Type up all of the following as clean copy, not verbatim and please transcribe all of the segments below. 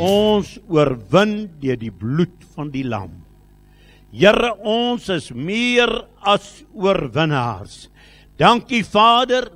ons oorwin deur die bloed van die lam. Here, ons is meer as oorwinnaars. Dankie Vader,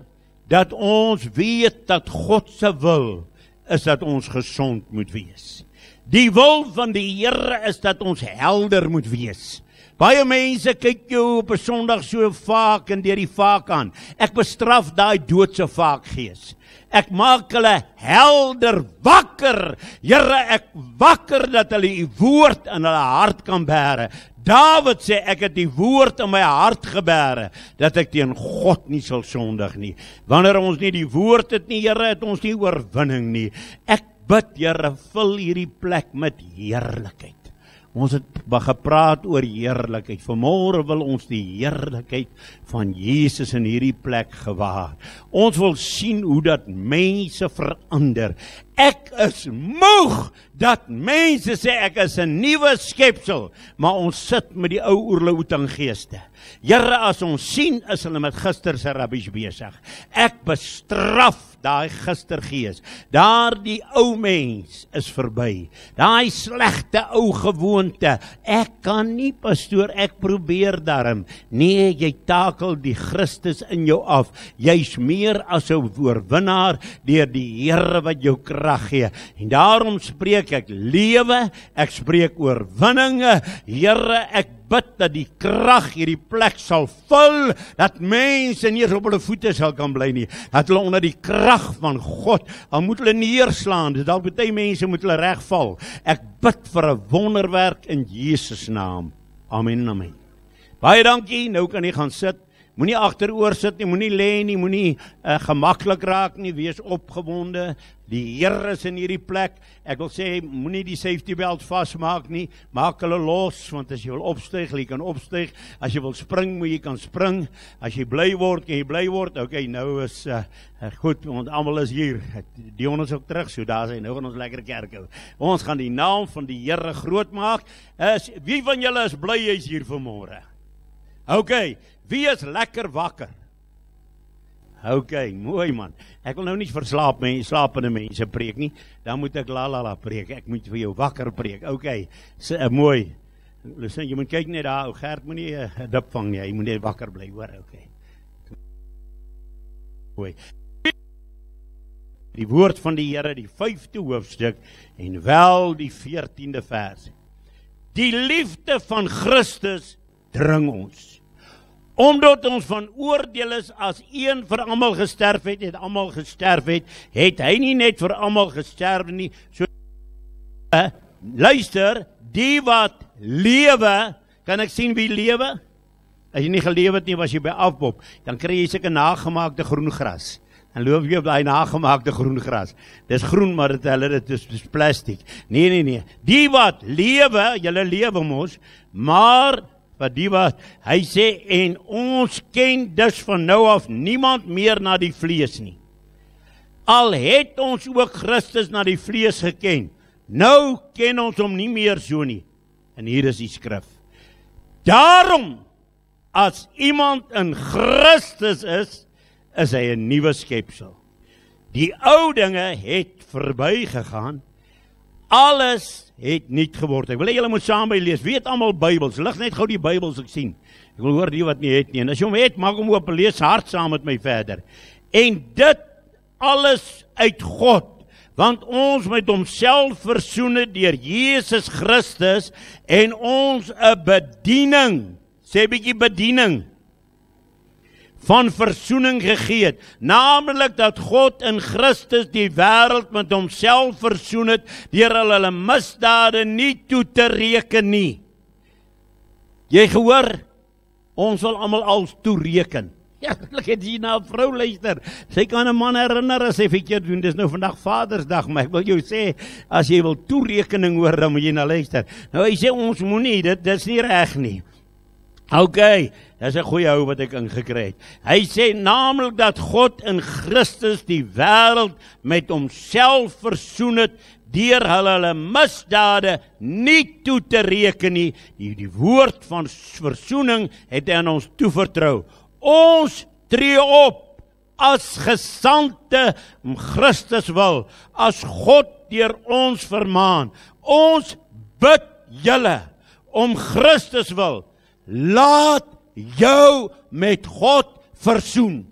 dat ons weet dat God se wil is dat ons gesond moet wees. Die wil van die Here is dat ons helder moet wees. Baie mense kyk jou op 'n Sondag so vaak en deur die vaak aan. Ek bestraf daai doodse vaakgees. Ek maak hulle helder, wakker. Here, ek wakker dat hulle u woord in hulle hart kan bære. Dawid sê, ek het die woord in my hart gebære, dat ek teen God nie sal sondig nie. Wanneer ons nie die woord het nie, Here, het ons nie oorwinning nie. Ek bid, Here, vul hierdie plek met heerlikheid. Ons het gepraat oor heerlikheid. Vanmôre wil ons die heerlikheid van Jesus in hierdie plek gewaar. Ons wil sien hoe dat mense verander. Ek is moeg dat mense sê ek is 'n nuwe skepsel, maar ons sit met die ou oerloutang geeste. Here, as ons sien, is hulle met gister se rabbies besig. Ek bestraf daai gistergees. Daardie ou mens is verby. Daai slegte ou gewoonte. Ek kan nie, pastoor, ek probeer daarom. Nee, jy takel die Christus in jou af. Jy's meer as 'n oorwinnaar deur die Here wat jou krag gee. En daarom spreek ek lewe, ek spreek oorwinninge. Here, ek bid dat die krag hierdie plek sal vul, dat mense nie op hulle voete sal kan bly nie, dat hulle onder die krag van God, al moet hulle neerslaan, dus dalk baie mense moet hulle regval. Ek bid vir 'n wonderwerk in Jesus naam. Amen en amen. Baie dankie, nou kan jy gaan sit. Moenie agteroor sit nie, moenie lê nie, moenie gemaklik raak nie, wees opgewonde. Die Here is in hierdie plek. Ek wil sê, moenie die safety belt vasmaak nie, maak hulle los, want as jy wil opstyg, jy kan opstyg. As jy wil spring, moet jy kan spring. As jy bly word, kan jy bly word. Okay, nou is goed, want almal is hier. Dion is ook terug, so daar is hy, nou gaan ons lekker kerk hou. Ons gaan die naam van die Here groot maak. Wie van julle is bly jy's hier vanmôre? Okay, wie is lekker wakker? Okay, mooi man. Ek wil nou nie vir slapende mense preek nie. Dan moet ek la preek. Ek moet vir jou wakker preek. Okay, mooi. Listen, jy moet kyk net daar. Gert moet nie 'n dip vang nie. Jy moet net wakker bly, hoor. Okay. Mooi. Die woord van die Here, die 5de hoofstuk en wel die 14de vers. Die liefde van Christus dring ons. Omdat ons van oordeel is, as een vir almal gesterf het almal gesterf het hy nie net vir almal gesterf nie. So luister, die wat lewe, kan ek sien wie lewe? As jy nie gelewe het nie, was jy by afbop, dan kry jy seker nagemaakte groen gras. Dan loop jy op daai nagemaakte groen gras. Dis groen, maar dit is plastiek. Nee. Die wat lewe, julle lewe mos, maar wat die wat, hy sê, en ons ken dus van nou af niemand meer na die vlees nie. Al het ons ook Christus na die vlees geken, nou ken ons hom nie meer so nie. En hier is die skrif. Daarom, as iemand in Christus is hy 'n nuwe skepsel. Die ou dinge het verby gegaan, alles het nuut geword. Ek wil hê julle moet saam by lees. Wie het almal Bybels? Lig net gou die Bybels ek sien. Ek wil hoor die wat nie het nie. En as jy hom het, maak hom oop en lees hard saam met my verder. En dit alles uit God, want ons met homself versoen het deur Jesus Christus en ons 'n bediening, sê bietjie bediening, van versoening gegee het, naamlik dat God in Christus die wêreld met homself versoen het, deur hulle misdade nie toe te reken nie. Jy gehoor, ons wil almal als toereken. Ja, ek het hier na 'n vrou luister, sy kan 'n man herinner as hy verkeerd doen, dis nou vandag Vadersdag, maar ek wil jou sê, as jy wil toerekening hoor, dan moet jy na luister. Nou hy sê, ons moenie, dit is nie reg nie. Okay, dis 'n goeie ou wat ek ingekry het. Hy sê naamlik dat God in Christus die wêreld met homself versoen het, deur hulle misdade nie toe te reken nie. Die woord van versoening het hy aan ons toevertrou. Ons tree op as gesandte om Christus wil, as God deur ons vermaan. Ons bid julle om Christus wil, laat jou met God versoen.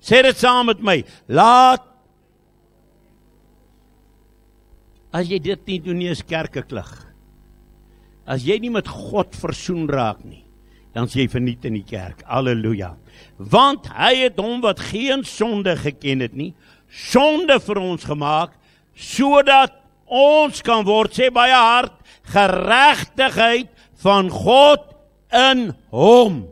Sê dit saam met my, laat. As jy dit nie doen nie, is kerke klug. As jy nie met God versoen raak nie, dan is jy verniet in die kerk. Halleluja. Want hy het hom wat geen sonde geken het nie, sonde vir ons gemaak, sodat ons kan word, sê baie hard, geregtigheid van God in hom.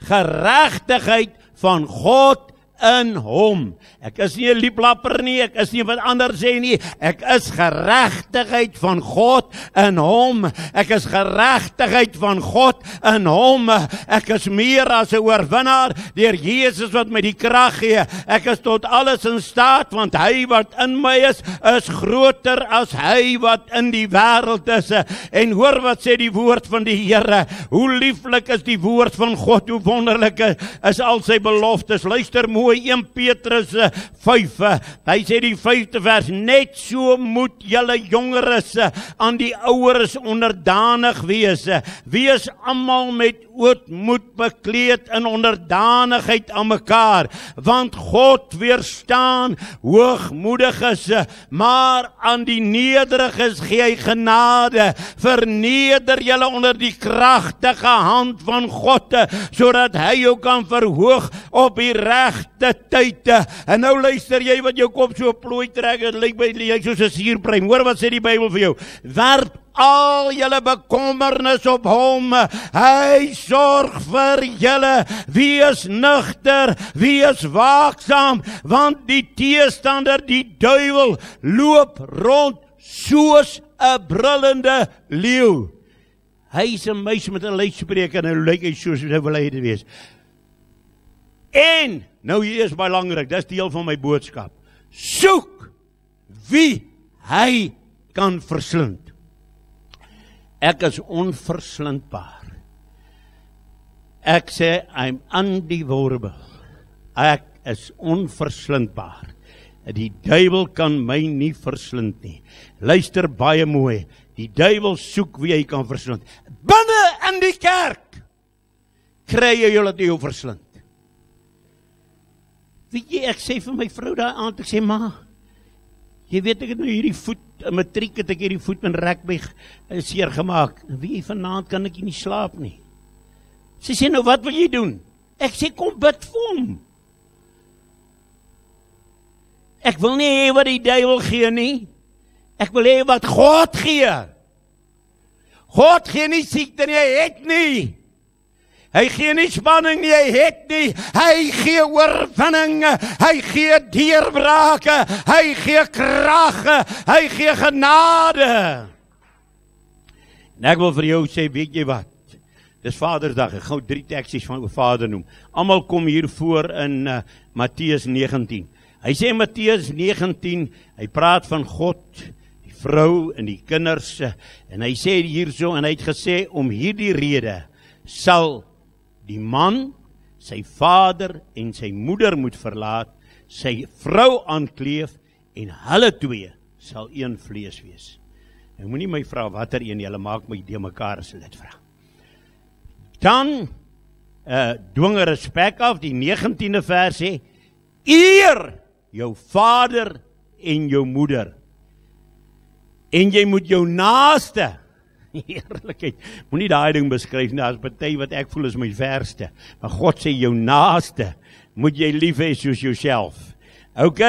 Geregtigheid van God in hom. Ek is nie 'n lieplapper nie, ek is nie wat ander sê nie, ek is geregtigheid van God in hom. Ek is geregtigheid van God in hom. Ek is meer as 'n oorwinnaar deur Jesus wat my die krag gee. Ek is tot alles in staat, want hy wat in my is groter as hy wat in die wêreld is. En hoor wat sê die woord van die Here. Hoe lieflik is die woord van God, hoe wonderlik is al sy beloftes. Luister mooi, 1 Petrus 5, hy sê die 5de vers, net so moet julle jongeres aan die oueres onderdanig wees. Wees almal met ootmoed bekleed in onderdanigheid aan mekaar, want God weerstaan hoogmoediges, maar aan die nederiges gee hy genade. Verneder julle onder die kragtige hand van God, sodat hy jou kan verhoog op die regte tyd. En nou luister jy wat jou kop so plooi trek, het lyk by jy soos 'n suurpruim. Hoor wat sê die Bybel vir jou. Werp al julle bekommernis op hom. Hy sorg vir julle. Wees nugter, wees waaksaam, want die teestander, die duiwel, loop rond soos 'n brullende leeu. Hy is 'n muis met 'n luidspreker en hy lyk hy soos hy wil hy wees. En, nou hier is belangrik, dis deel van my boodskap. Soek wie hy kan verslind. Ek is onverslindbaar. Ek sê, I'm undevoureable. Ek is onverslindbaar. Die duiwel kan my nie verslind nie. Luister baie mooi. Die duiwel soek wie hy kan verslind. Binne in die kerk kry jy julle dat jou verslind. Weet jy, ek sê vir my vrou daar aan, ek sê, ma, jy weet ek het nou hierdie voet, in matriek het ek hierdie voet met rugby seer gemaak. Wie vanaand kan ek nie slaap nie. Sy sê, nou wat wil jy doen? Ek sê, kom bid vir hom. Ek wil nie hê wat die duiwel gee nie. Ek wil hê wat God gee. God gee nie siekte nie, hy het nie. Hy gee nie spanning nie, hy het nie. Hy gee oorwinning, hy gee deurbrake, hy gee krag, hy gee genade. En ek wil vir jou sê, weet jy wat? Dis Vadersdag, ek gaan 3 teksies van Vader noem. Almal kom hier voor in Matteus 19. Hy sê Matteus 19, hy praat van God, die vrou en die kinders, en hy sê hierso, en hy het gesê, om hierdie rede sal die man sy vader en sy moeder moet verlaat, sy vrou aankleef, en hulle twee sal een vlees wees. Nou moenie my vra watter een, julle maak my de mekaar as dit vra. Dan dwing respek af, die 19de vers sê, eer jou vader en jou moeder. En jy moet jou naaste, eerlikheid, moenie daai ding beskryf, nou as party wat ek voel is my verste, maar God sê jou naaste, moet jy lief hê soos jouself. Ok,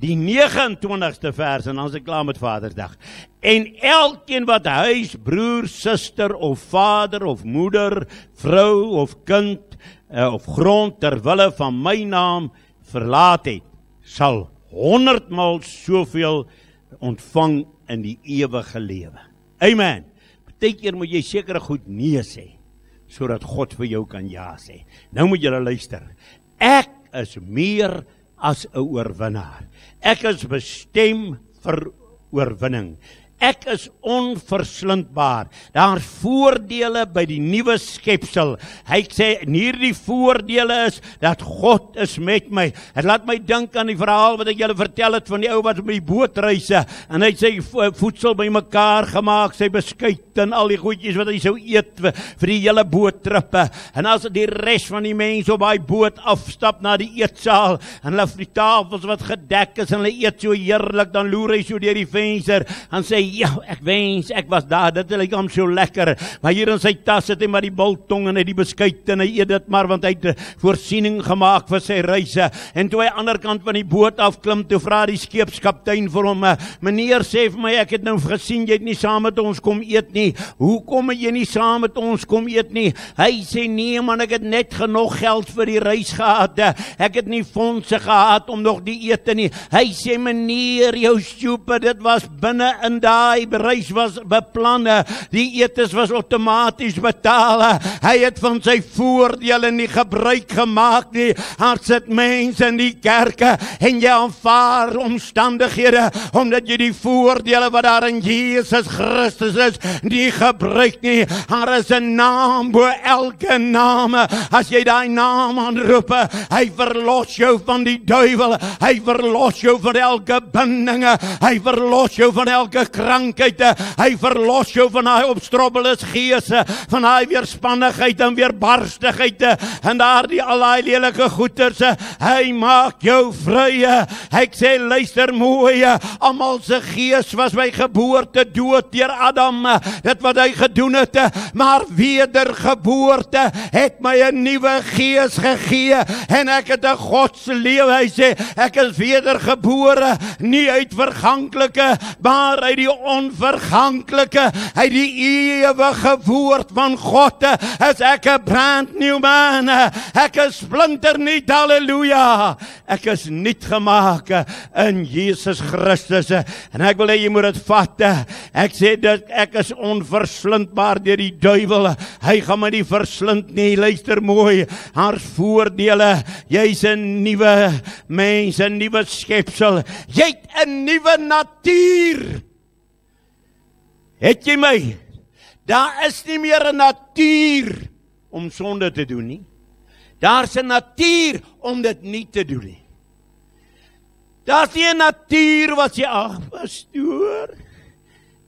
die 29ste vers, en dan is ek klaar met Vadersdag. En elkeen wat huis, broer, suster, of vader, of moeder, vrou, of kind, of grond, terwille van my naam verlaat het, sal 100-maal soveel ontvang in die ewige lewe. Amen. Partykeer moet jy sekere goed nee sê, sodat God vir jou kan ja sê. Nou moet julle luister. Ek is meer as 'n oorwinnaar. Ek is bestem vir oorwinning. ek is onverslindbaar. Daar's voordele by die nuwe skepsel. Hy sê, hierdie voordele is, dat God is met my. Het laat my dink aan die verhaal wat ek julle vertel het, van die ou wat op die bootreise, en hy het sy voedsel by mekaar gemaak, sy beskuit, en al die goedjies wat hy sou eet, vir die hele boottrippe, en as die res van die mense op die boot afstap na die eetsaal, en hulle die tafels wat gedek is, en hulle eet so heerlik, dan loer hy so deur die venster, en sê, ja, ek wens, ek was daar, dit lyk hom so lekker, maar hier in sy tas het hy maar die biltong, en hy die beskuit, en hy eet dit maar, want hy het voorsiening gemaak vir sy reise, en toe hy aan die ander kant van die boot afklim, toe vra die skeepskaptein vir hom, meneer, sê vir my, ek het nou gesien, jy het nie saam met ons kom eet nie, hoekom het jy nie saam met ons kom eet nie? Hy sê, nee man, ek het net genoeg geld vir die reis gehad, ek het nie fondse gehad om nog die ete nie. Hy sê, meneer, jou stupid, dit was binne in die reis was beplanne, die etes was outomaties betaal, hy het van sy voordele nie gebruik gemaakt nie, hart sit mense in die kerke, en jy aanvaar omstandighede, omdat jy die voordele wat daar in Jesus Christus is, nie gebruik nie. Daar is 'n naam bo elke naam. As jy daai naam aanroep, hy verlos jou van die duiwel, hy verlos jou van elke bindinge, hy verlos jou van elke krankheid, hy verlos jou van daai opstrobbeles geese, van daai weerspannigheid en weerbarstigheid, en daardie al daai lelike goeters, hy maak jou vrye. Ek sê, luister mooi, almal se gees was by geboorte dood deur Adam, dit wat hy gedoen het, maar wedergeboorte het my 'n nuwe gees gegee, en ek het 'n Godse lewe. Hy sê, ek is wedergebore, nie uit verganklike, maar uit die onverganklike, uit die ewige woord van God, is ek 'n brand new man, ek is splinternuut, halleluja, ek is nuut gemaak in Jesus Christus, en ek wil hê jy moet dit vat, ek sê dat ek is onverslindbaar deur die duiwel, hy gaan my nie verslind nie, luister mooi, haar voordele, jy's 'n nuwe mens, 'n nuwe skepsel, jy het 'n nuwe natuur, het jy my, daar is nie meer 'n natuur om sonde te doen nie, daar's 'n natuur om dit nie te doen nie. Daar's nie 'n natuur wat jy, ag pastoor,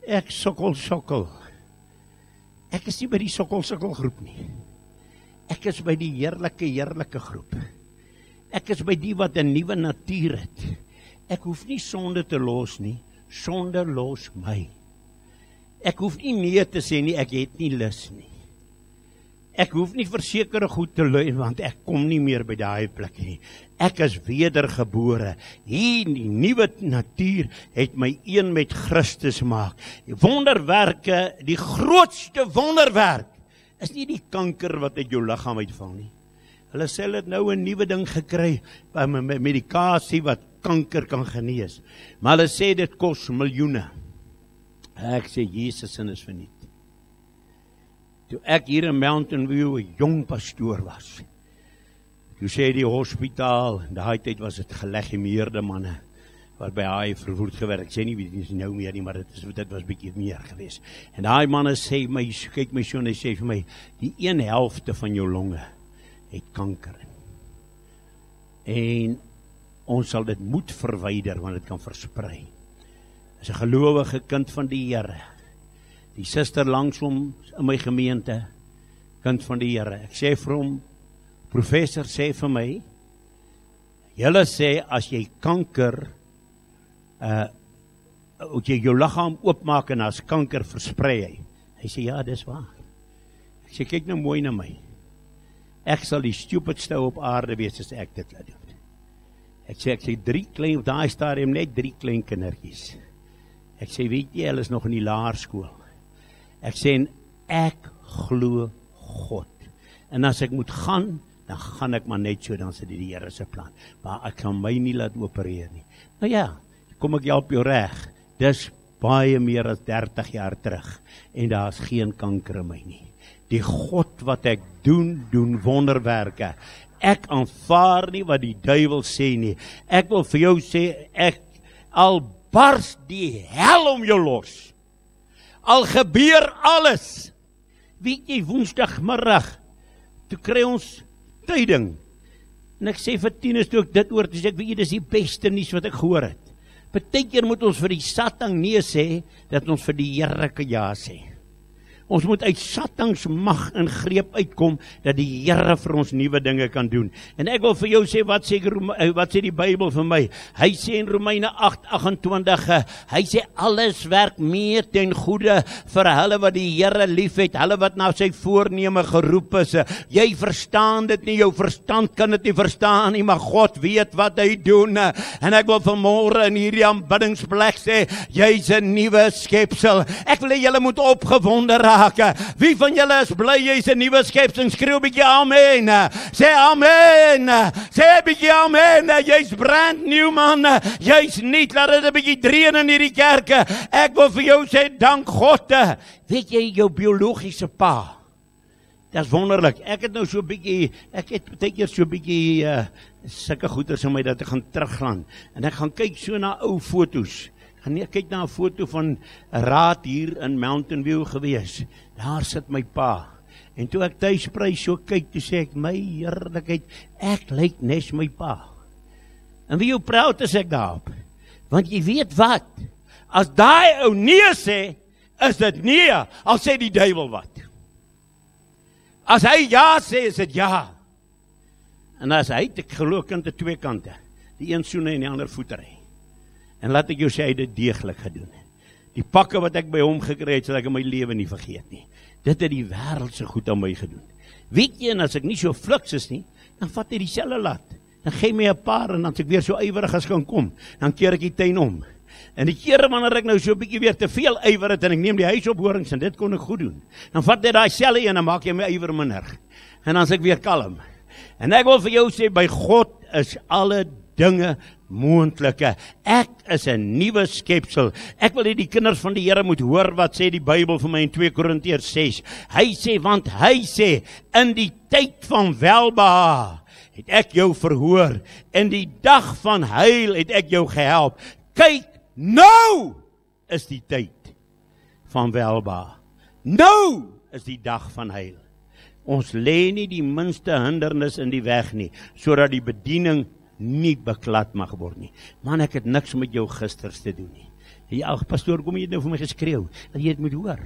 ek sokkel. Ek is nie by die sokkel groep nie. Ek is by die heerlike groep. Ek is by die wat 'n nuwe natuur het. Ek hoef nie sonde te los nie, sonde los my. Ek hoef nie nee te sê nie, ek het nie lus nie. Ek hoef nie versekerde goed te leun, want ek kom nie meer by daai plek nie. Ek is wedergebore. Hier die nuwe natuur het my een met Christus maak. Die wonderwerke, die grootste wonderwerk, is nie die kanker wat uit jou liggaam uitval nie. Hulle sê hulle het nou 'n nuwe ding gekry, met medikasie wat kanker kan genees. Maar hulle sê dit kos miljoene. Ek sê Jesus sin is verniet. Toe ek hier in Mountain View 'n jong pastoor was, toe sê die hospitaal, in daai tyd was dit gelegitimeerde manne, wat by hy vervoerd gewerk, ek sê nie wie dit is nou meer nie, maar dit was bietjie meer geweest. En daai manne sê my, kyk my so en hy sê vir my, die 1/2 van jou longe het kanker. En ons sal dit moet verwyder, want dit kan versprei. As 'n gelowige kind van die Here, die suster langs hom in my gemeente, kind van die Here. Ek sê vir hom, professor sê vir my, julle sê as jy kanker, moet jy jou liggaam oopmaak en as kanker versprei hy. Hy sê, ja, dis waar. Ek sê, kyk nou mooi na my. Ek sal die stupidste op aarde wees as ek dit laat doen. Ek sê 3 klein, op daai stadium net 3 klein kindertjies. Ek sê, weet jy, hulle is nog in die laerskool. Ek sê, ek glo God. En as ek moet gaan, dan gaan ek maar net so, dan sit die Here se plan. Maar ek kan my nie laat opereer nie. Nou ja, kom ek help jou reg. Dis baie meer as 30 jaar terug. En daar's geen kanker in my nie. Die God wat ek doen wonderwerke. Ek aanvaar nie wat die duiwel sê nie. Ek wil vir jou sê, ek al bars die hel om jou los. Al gebeur alles. Weet jy, woensdagmiddag, toe kry ons tyding. En ek sê vir tieners toe ek dit hoor, toe sê ek, weet jy, dis die beste nuus wat ek gehoor het. Partykeer moet ons vir die Satan nee sê, dat ons vir die Here kan ja sê. Ons moet uit Satans mag en greep uitkom, dat die Here vir ons nuwe dinge kan doen. En ek wil vir jou sê, wat sê die Bybel vir my? Hy sê in Romeine 8:28, hy sê, alles werk meer ten goeie vir hulle wat die Here lief het, hulle wat na sy voorneme geroep is. Jy verstaan dit nie, jou verstand kan dit nie verstaan nie, maar God weet wat hy doen. En ek wil vanmôre in hierdie aanbiddingsplek sê, jy's 'n nuwe skepsel. Ek wil hê julle moet opgewonde raak. Wie van julle is bly jy's 'n nuwe skepsel? Skreeu 'n bietjie amen. Sê amen. Sê 'n bietjie amen. Jy's brand new man. Jy's nie, laat dit 'n bietjie dreun in hierdie kerke. Ek wil vir jou sê, dank God. Weet jy, jou biologiese pa. Dis wonderlik. Ek het nou so 'n bietjie, ek het partykeer so 'n bietjie sulke goeters in my dat ek gaan teruggaan. En ek gaan kyk so na ou fotos. Ek kyk na 'n foto van 'n raad hier in Mountain View gewees. Daar sit my pa. En toe ek tuisprys so kyk, toe sê ek, my heerlikheid, ek lyk nes my pa. En wie jou proud is ek daarop? Want jy weet wat? As daai ou nee sê, is dit nee, al sê die duiwel wat. As hy ja sê, is dit ja. En as hy, ek geloof aan die twee kante, die een soene en die ander voetery. En laat ek jou sê, hy het dit deeglik gedoen. Die pakke wat ek by hom gekry het, sal ek in my lewe nie vergeet nie. Dit het die wêreldse goed aan my gedoen. Weet jy, en as ek nie so fliks is nie, dan vat hy dieselfde lat. Dan gee my 'n paar, en dan as ek weer so ywerig as kan kom, dan keer ek die tuin om. En die kere wanneer ek nou so 'n bietjie weer te veel ywer het, en ek neem die huisophoorings, en dit kon ek goed doen, dan vat hy daai selfde een, en maak jy my ywer minder. En dan is ek weer kalm. En ek wil vir jou sê, by God is alle dinge moontlike. Ek is 'n nuwe skepsel. Ek wil hê die kinders van die Here moet hoor wat sê die Bybel vir my in 2 Korintiërs 6. Hy sê, want hy sê, in die tyd van welbehae het ek jou verhoor. In die dag van heil het ek jou gehelp. Kyk, nou is die tyd van welbehae. Nou is die dag van heil. Ons lê nie die minste hindernis in die weg nie, sodat die bediening nie beklad mag word nie. Man, ek het niks met jou gisters te doen nie. Ja, pastoor, kom jy nou vir my geskreeu, dat jy dit moet hoor.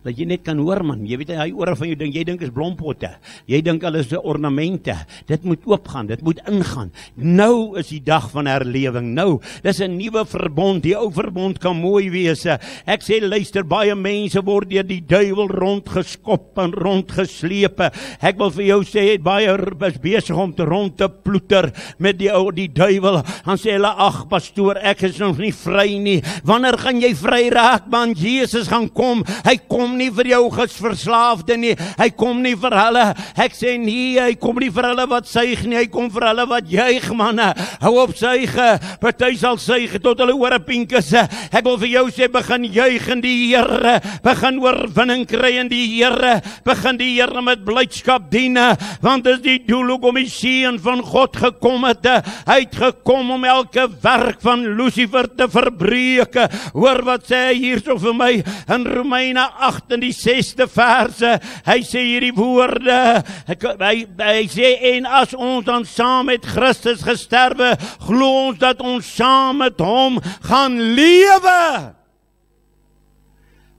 Dat jy net kan hoor, man. Jy weet, hy ore van jou ding, jy dink is blompotte. Jy dink alles is ornamente. Dit moet oopgaan, dit moet ingaan. Nou is die dag van herlewing. Nou, dis 'n nuwe verbond. Die ou verbond kan mooi wees. Ek sê, luister, baie mense word deur die duiwel rondgeskop en rondgesleep. Ek wil vir jou sê, baie is besig om te rond te ploeter met die duiwel. Dan sê hulle, ag pastoor, ek is nog nie vry nie. Wanneer gaan jy vry raak, man? Jesus gaan kom. Hy kom nie vir jou verslaafde nie, hy kom nie vir hulle, ek sê nie, hy kom nie vir hulle wat suig nie, hy kom vir hulle wat juig, manne, hou op suige, party sal suig tot hulle ore pink is. Ek wil vir jou sê, begin juig in die Here, begin oorwinning kry in die Here, begin die Here met blydskap dien, want dis die doel hoekom die Seun van God gekom het. Hy het gekom om elke werk van Lucifer te verbreek. Hoor wat sê hy hierso vir my in Romeine 8 in die 6de verse, hy sê hierdie woorde, hy sê, en as ons dan saam met Christus gesterwe, glo ons dat ons saam met hom gaan lewe.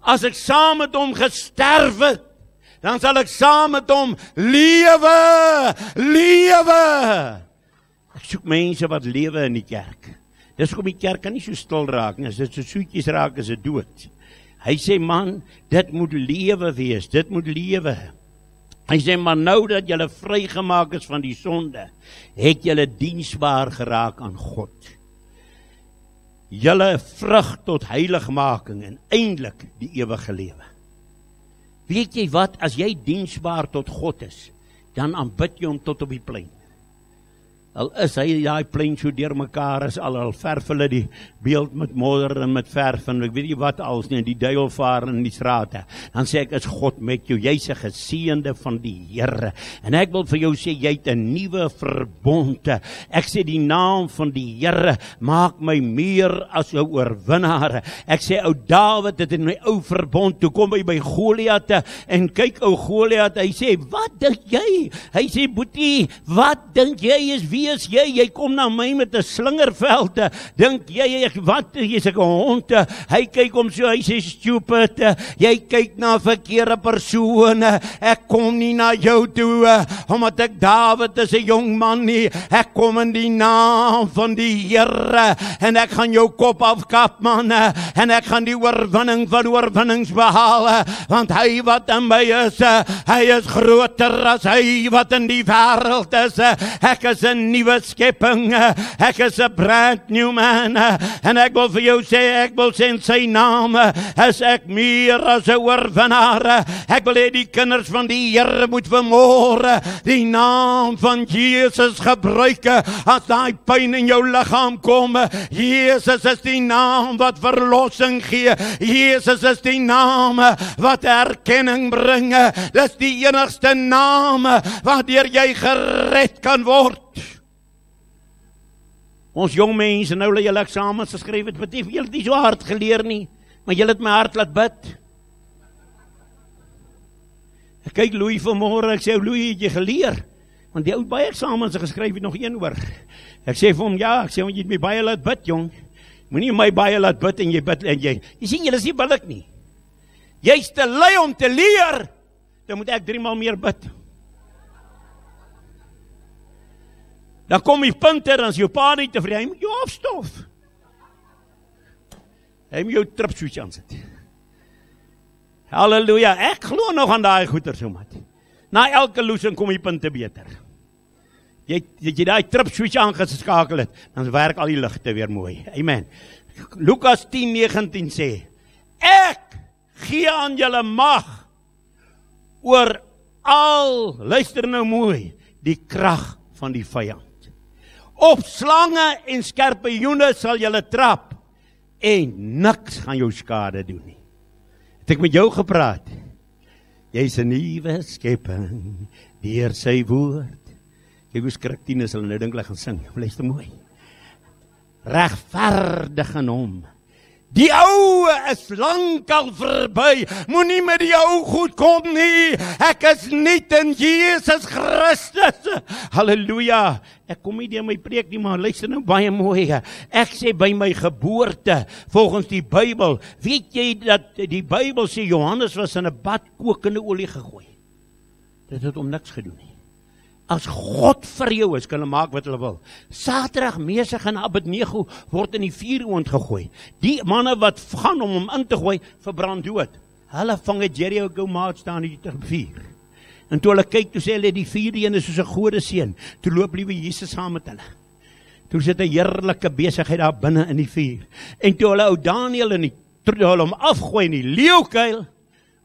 As ek saam met hom gesterf het, dan sal ek saam met hom lewe. Ek soek mense wat lewe in die kerk. Dis hoekom die kerk kan nie so stil raak nie, as dit so soetjies raak, is dit dood. Hy sê, man, dit moet lewe wees, dit moet lewe. Hy sê, maar nou dat julle vrygemaak is van die sonde, het julle diensbaar geraak aan God. Julle vrug tot heiligmaking en eindelik die ewige lewe. Weet jy wat, as jy diensbaar tot God is, dan aanbid jy hom tot op die plein. Al is hy daai plein so deur mekaar is, al verf hulle die beeld met modder en met verf en ek weet nie wat als nie, die duiwel vaar in die strate. Dan sê ek, is God met jou, jy's 'n geseënde van die Here. En ek wil vir jou sê, jy het 'n nuwe verbond. Ek sê die naam van die Here maak my meer as 'n oorwinnaar. Ek sê ou Dawid het in my ou verbond, toe kom hy by Goliat en kyk ou Goliat, hy sê, wat dink jy? Hy sê, boetie, wat dink jy is wie is jy? Jy kom na my met 'n slingerveld. Dink jy, wat, jy's 'n hond? Hy kyk om so, hy sê, stupid, jy kyk na 'n verkeerde persoon. Ek kom nie na jou toe, omdat ek Dawid is 'n jong man nie. Ek kom in die naam van die Here, en ek gaan jou kop afkap, man, en ek gaan die oorwinning van oorwinnings behaal, want hy wat in my is, hy is groter as hy wat in die wêreld is. Ek is 'n nuwe skepping, ek is 'n brand new man, en ek wil vir jou sê, ek wil sê in sy naam, is ek meer as 'n oorwinnaar. Ek wil hê die kinders van die Here moet vanmôre die naam van Jesus gebruik, as daai pyn in jou liggaam kom. Jesus is die naam wat verlossing gee, Jesus is die naam wat erkenning bring, dis die enigste naam waardeur jy gered kan word. Ons jong mense, nou dat julle eksamens geskryf het, betief, julle het nie so hard geleer nie, maar julle het my hart laat bid. Ek kyk Louis vanmôre, ek sê, Louis, het jy geleer? Want die ou baie eksamens geskryf het nog een oor. Ek sê vir hom, ja, ek sê, want jy het my baie laat bid, jong. Moenie my baie laat bid en jy bid en jy sien, jy is nie billik nie. Jy's te lui om te leer, dan moet ek 3 maal meer bid. Dan kom die punte, dan is jou pa nie tevrede, hy moet jou afstof. Hy moet jou tripswitch aansit. Halleluja, ek glo nog aan daai goeie so mat. Na elke loosing kom die punte beter. Jy daai tripswitch aangeskakel het, dan werk al die ligte weer mooi. Amen. Lukas 10:19 sê, ek gee aan julle mag oor al, luister nou mooi, die krag van die vyand. Op slange en skorpioene sal julle trap en niks gaan jou skade doen nie. Het ek met jou gepraat? Jy's 'n nuwe skepping deur sy woord. Kyk hoe skrik tieners hulle nou dink hulle gaan sing. Luister mooi. Regverdig in hom. Die ou is lankal verby. Moenie met die ou goed kom nie. Ek is nuut in Jesus Christus. Halleluja. Ek kom nie deur my preek nie, maar luister nou baie mooi. Ek sê by my geboorte, volgens die Bybel, weet jy dat die Bybel sê Johannes was in 'n bad kokende olie gegooi. Dit het hom niks gedoen nie. As God vir jou is, kan hulle maak wat hulle wil. Saterdag Mesach en Abednego word in die vuuroond gegooi. Die manne wat gaan om hom in te gooi, verbrand dood. Hulle vang 'n Jericho maat staan in die vuur. En toe hulle kyk, toe sê hulle die vuur een is soos 'n godeseun. Toe loop liewe Jesus saam met hulle. Toe sit 'n heerlike besigheid daar binne in die vuur. En toe hulle ou Daniël in die hulle hom afgooi in die leeukuil,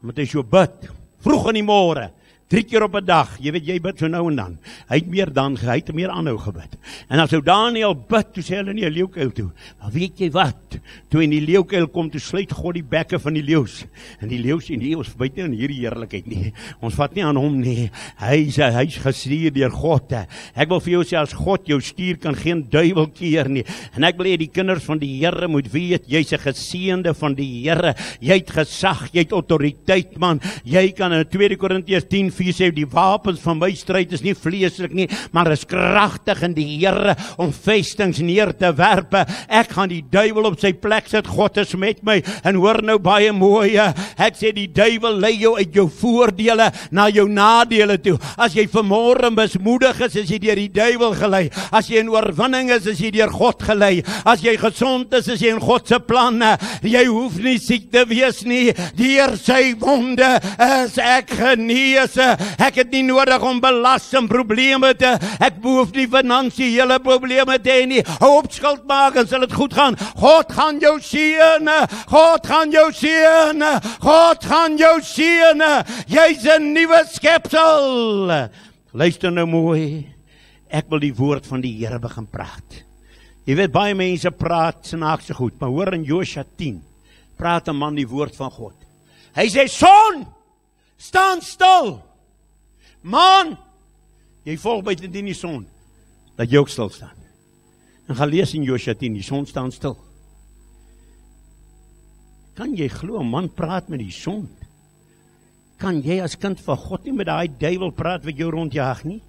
omdat hy so bid, vroeg in die môre, 3 keer op 'n dag, jy weet, jy bid so nou en dan. Hy het meer aanhou gebid. En as ou Daniël bid, toe sê hulle nie 'n leeukuil toe. Maar weet jy wat? Toe in die leeukuil kom, toe sluit God die bekke van die leeu's. En die leeu's en die ons buite in hierdie heerlikheid nie. Ons vat nie aan hom nie. Hy's gestuur deur God. Ek wil vir jou sê, as God jou stuur, kan geen duiwel keer nie. En ek wil hê die kinders van die Here moet weet, jy's 'n geseënde van die Here. Jy het gesag, jy het autoriteit, man. Jy kan in 2 Korintiërs 10:4 sê, die wapens van my stryd is nie vleeslik nie, maar is kragtig in die Here om vestings neer te werpe. Ek gaan die duiwel op sy plek sit, God is met my. En hoor nou baie mooi, ek sê die duiwel lei jou uit jou voordele na jou nadele toe. As jy vanmôre mismoedig is jy deur die duiwel gelei. As jy in oorwinning is jy deur God gelei. As jy gesond is jy in God se planne. Jy hoef nie siek te wees nie. Deur sy wonde is ek genees. Ek het nie nodig om belas en probleme te, ek behoef nie finansiële probleme te hê nie. Hou op skuld maak en sal dit goed gaan. God gaan jou seën. God gaan jou seën. God gaan jou seën. Jy's 'n nuwe skepsel. Luister nou mooi. Ek wil die woord van die Here begin praat. Jy weet, baie mense praat snaakse goed, maar hoor in Josua 10, praat 'n man die woord van God. Hy sê, son, staan stil. Man, jy volg buite teen die son, dat jy ook stil staan. En gaan lees in Josua 10, die son staan stil. Kan jy glo, 'n man praat met die son? Kan jy as kind van God nie met daai duiwel praat wat jou rondjaag nie?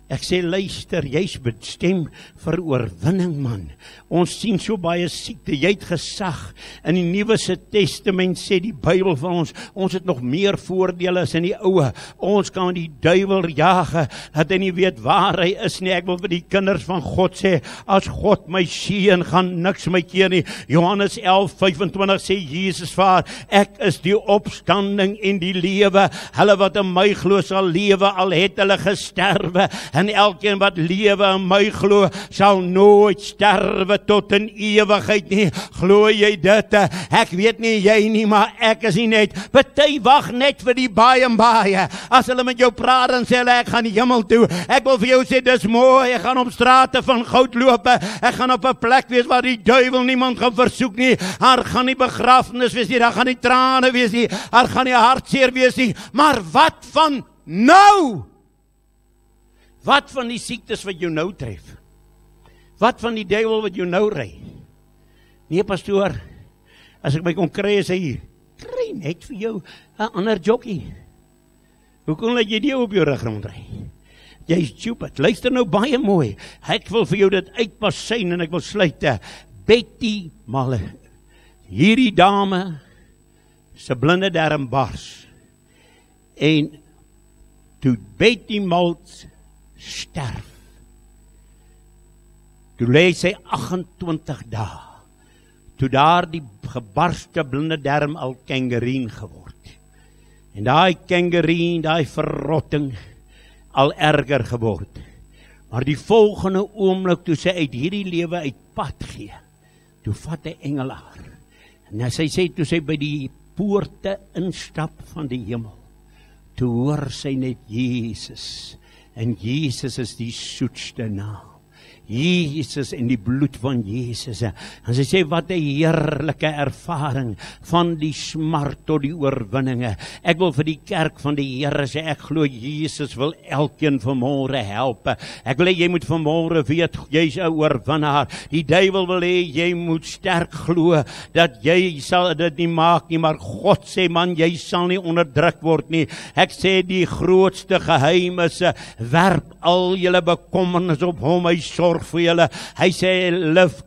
Ek sê, luister, jy's bestem vir oorwinning, man. Ons sien so baie siekte, jy het gesag. In die Nuwe Testament sê die Bybel van ons het nog meer voordele as in die Ou. Ons kan die duiwel jaag, dat hy nie weet waar hy is nie. Ek wil vir die kinders van God sê, as God my seën, gaan niks my keer nie. Johannes 11:25 sê Jesus vir, ek is die opstanding en die lewe. Hulle wat in my glo sal lewe, al het hulle gesterwe. En elkeen wat lewe in my glo, sal nooit sterwe tot in ewigheid nie. Glo jy dit? Ek weet nie jy nie, maar ek is nie net. Party wag net vir die baie en baie. As hulle met jou praat en sê hulle, ek gaan die hemel toe. Ek wil vir jou sê, dis mooi, ek gaan op strate van goud loop. Ek gaan op 'n plek wees waar die duiwel niemand gaan versoek nie. Daar gaan nie begrafnis wees nie, daar gaan nie trane wees nie, daar gaan nie hartseer wees nie. Maar wat van nou? Wat van die siektes wat jou nou tref? Wat van die duiwel wat jou nou ry? Nee, pastoor, as ek my kon kry, sê hy, kry net vir jou 'n ander jokkie. Hoekom laat jy die op jou rug rondry? Jy's stupid. Luister nou baie mooi. Ek wil vir jou dit uitpasyn en ek wil sluit. Betty Malle. Hierdie dame se blinde darm bars. En toe Betty Maltz sterf. Toe lê sy 28 dae. Toe daar die gebarste blinde darm al kangerien geword. En daai kangerien, daai verrotting al erger geword. Maar die volgende oomblik toe sy uit hierdie lewe uit pad gee, toe vat 'n engel haar. En sy sê toe sy by die poorte instap van die hemel, toe hoor sy net Jesus. En Jesus is die soetste naam. Jesus en die bloed van Jesus. En sy sê, wat 'n heerlike ervaring van die smart tot die oorwinninge. Ek wil vir die kerk van die Here sê, ek glo Jesus wil elkeen vanmôre help. Ek wil hê jy moet vanmôre weet, jy's 'n oorwinnaar. Die duiwel wil hê jy moet sterk glo dat jy sal dit nie maak nie, maar God sê, man, jy sal nie onderdruk word nie. Ek sê die grootste geheim is, werp al julle bekommernis op hom, hy sorg vir julle. Hy sê, live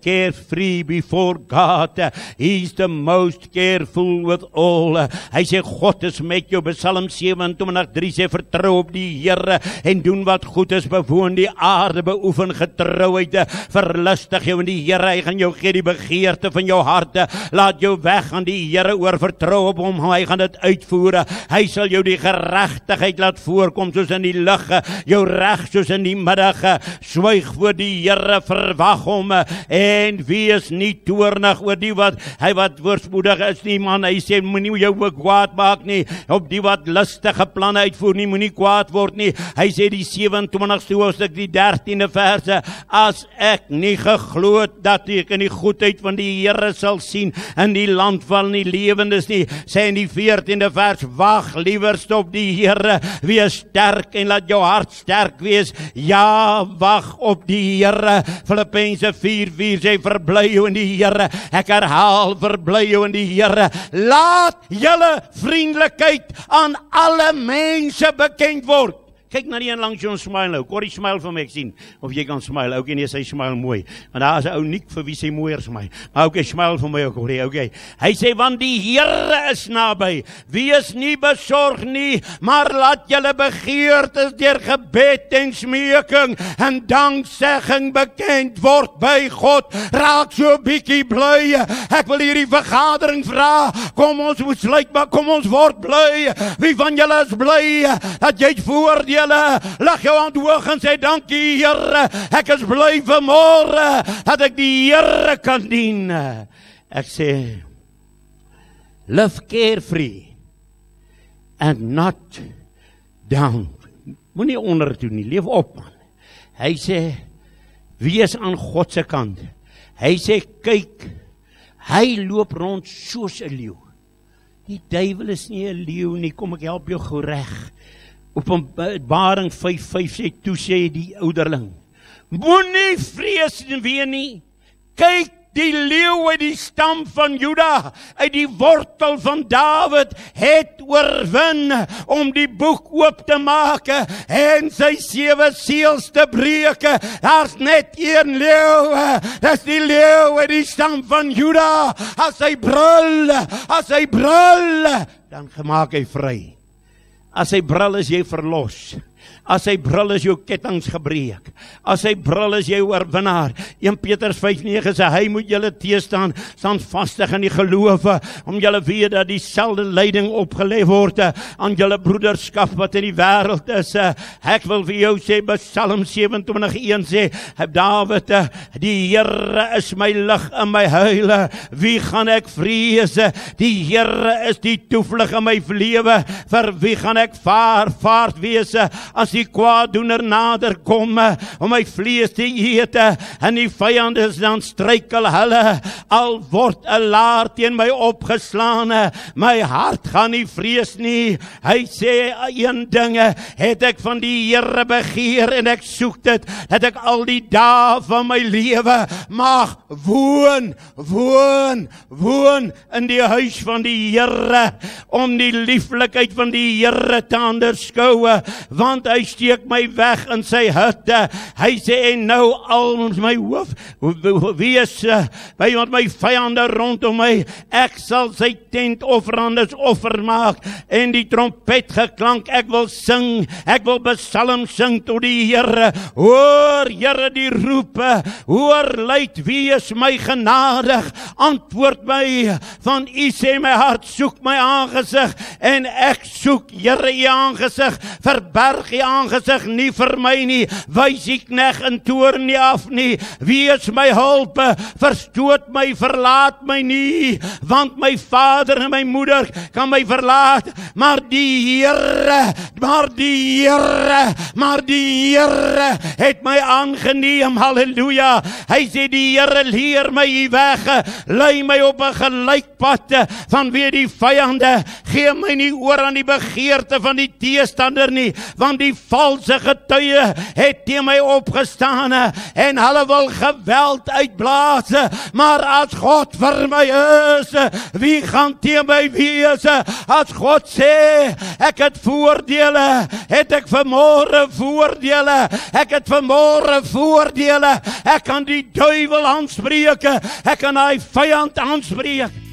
carefree before God. He's the most careful with all. Hy sê, God is met jou. Psalm 27:3 sê, vertrou op die Here en doen wat goed is, bewoon die aarde, beoefen getrouheid, verlustig jou in die Here, hy gaan jou gee die begeerte van jou harte. Laat jou weg aan die Here oor, vertrou op hom, hy gaan dit uitvoer. Hy sal jou die geregtigheid laat voorkom soos in die lig, jou reg soos in die middag. Swyg voor die Here, verwag hom en wees nie toornig oor die wat voorspoedig is nie, man. Hy sê, moenie jou kwaad maak nie, op die wat lustige planne uitvoer nie, moenie kwaad word nie. Hy sê die 27ste hoofstuk, die 13de verse, as ek nie geglo het dat ek in die goedheid van die Here sal sien in die land van die lewendes nie, sê in die 14de vers, wag liewerst op die Here, wees sterk en laat jou hart sterk wees. Ja, wag op die Here. Filippense 4:4 sê, verbly jou in die Here. Ek herhaal, verbly jou in die Here. Laat julle vriendelikheid aan alle mense bekend word. Kyk na die een langs jou en smile nou. Corrie, smile vir my, ek sien of jy kan smile. Okay, nee, sy smile mooi. Want daar is 'n ou Nick vir wie sy mooier is my. Maar okay, smile vir my ook, Corrie. Okay. Hy sê, want die Here is naby. Wees nie besorg nie, maar laat julle begeertes deur gebed en smeking en danksegging bekend word by God. Raak so 'n bietjie bly. Ek wil hierdie vergadering vra. Kom ons moet sluit, maar kom ons word bly. Wie van julle is bly dat jy voordeel? Lag jou hand hoog en sê, dankie Here, ek is bly vanmôre dat ek die Here kan dien. Ek sê, live carefree and not down. Moenie onder toe nie, leef op. Hy sê, wees aan God se kant. Hy sê, kyk, hy loop rond soos 'n leeu. Die duiwel is nie 'n leeu nie, kom ek help jou gou reg. Openbaring 5:5 sê, toe sê die ouderling, moenie vrees en ween nie, kyk, die leeu uit die stam van Juda, uit die wortel van Dawid, het oorwin om die boek oop te maak en sy 7 seels te breek. Daar's net een leeu, dis die leeu uit die stam van Juda. As hy brul, dan gemaak hy vry. As hy brul is jy verlos. As hy brul is jou kettinge gebreek. As hy brul is jy oorwinnaar. 1 Petrus 5:9 sê hy moet julle teestaan, standvastig in die geloof, om julle weet dat dieselfde lyding opgelê word aan julle broederskap wat in die wêreld is. Ek wil vir jou sê, Psalm 27:1 sê, Dawid, die Here is my lig en my heil, wie gaan ek vrees? Die Here is die toevlug in my lewe, vir wie gaan ek vaart wees? As die kwaaddoener nader kom om my vlees te eet en die vyande dan struikel hulle, al word 'n laar teen my opgeslaan, my hart gaan nie vrees nie. Hy sê een ding het ek van die Here begeer en ek soek dit, dat ek al die dae van my lewe mag woon in die huis van die Here, om die lieflikheid van die Here te onderskou, want hy steek my weg in sy hutte. Hy sê, en nou al my hoof wees by my vyande rondom my, ek sal sy tent offerandes offer maak, en die trompet geklank, ek wil sing, ek wil psalm sing tot die Here. Hoor Here die roepe, hoor luid, wees my genadig, antwoord my, van U sê my hart soek my aangesig, en ek soek Here U aangesig, verberg U aangesig nie vir my nie, wys die knegt in toorn nie af nie, wees my hulp, verstoot my, verlaat my nie, want my vader en my moeder kan my verlaat, maar die Here het my aangeneem, halleluja. Hy sê die Here leer my die weg, lei my op 'n gelykpad vanweë die vyande, gee my nie oor aan die begeerte van die teestander nie, want die valse getuie het teen my opgestaan en hulle wil geweld uitblaas, maar as God vir my is, wie gaan teen my wees? As God sê, ek het voordele, het ek vanmôre voordele, ek kan die duiwel aanspreek, ek kan hy vyand aanspreek.